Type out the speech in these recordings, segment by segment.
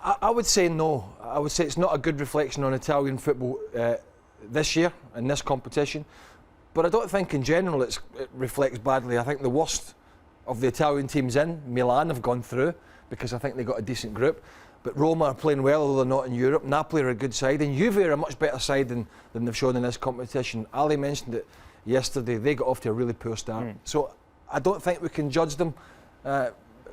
I would say no. I would say it's not a good reflection on Italian football this year in this competition. But I don't think in general it reflects badly. I think the worst of the Italian teams in, Milan, have gone through because I think they got a decent group. But Roma are playing well, although they're not in Europe. Napoli are a good side, and Juve are a much better side than they've shown in this competition. Ali mentioned it yesterday. They got off to a really poor start. So I don't think we can judge them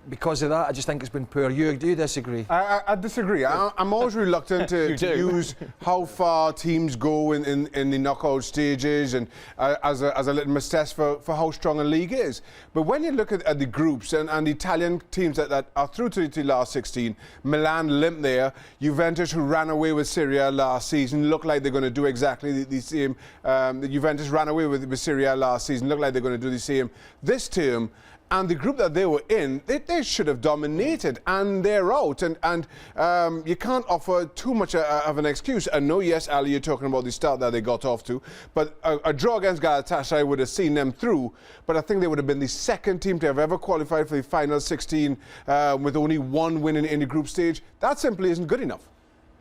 because of that. I just think it's been poor. Do you disagree? I disagree. I'm always reluctant to use how far teams go in the knockout stages and as a litmus test for how strong a league is. But when you look at the groups and the Italian teams that are through to the last 16, Milan limp there, Juventus, who ran away with Serie A last season, look like they're going to do exactly the same. Juventus ran away with Serie A last season, look like they're going to do the same this term. And the group that they were in, they should have dominated, and they're out. And you can't offer too much of an excuse. I know, yes, Ali, you're talking about the start that they got off to, but a draw against Galatasaray would have seen them through. But I think they would have been the second team to have ever qualified for the final 16 with only one win in the group stage. That simply isn't good enough.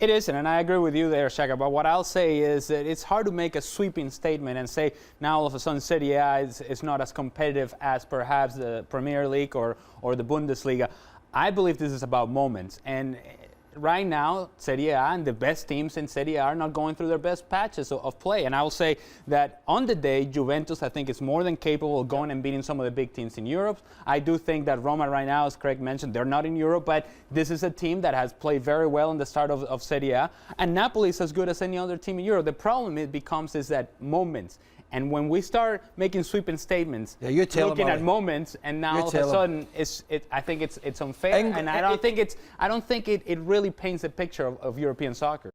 It isn't, and I agree with you there, Shaka. But what I'll say is that it's hard to make a sweeping statement and say now all of a sudden Serie A is not as competitive as perhaps the Premier League or the Bundesliga. I believe this is about moments. And right now, Serie A and the best teams in Serie A are not going through their best patches of play. And I will say that on the day, Juventus, I think, is more than capable of going and beating some of the big teams in Europe. I do think that Roma right now, as Craig mentioned, they're not in Europe, but this is a team that has played very well in the start of Serie A. And Napoli is as good as any other team in Europe. The problem is that moments. And when we start making sweeping statements, looking at moments, and now all of a sudden, I think it's unfair, and I don't think it really paints a picture of European soccer.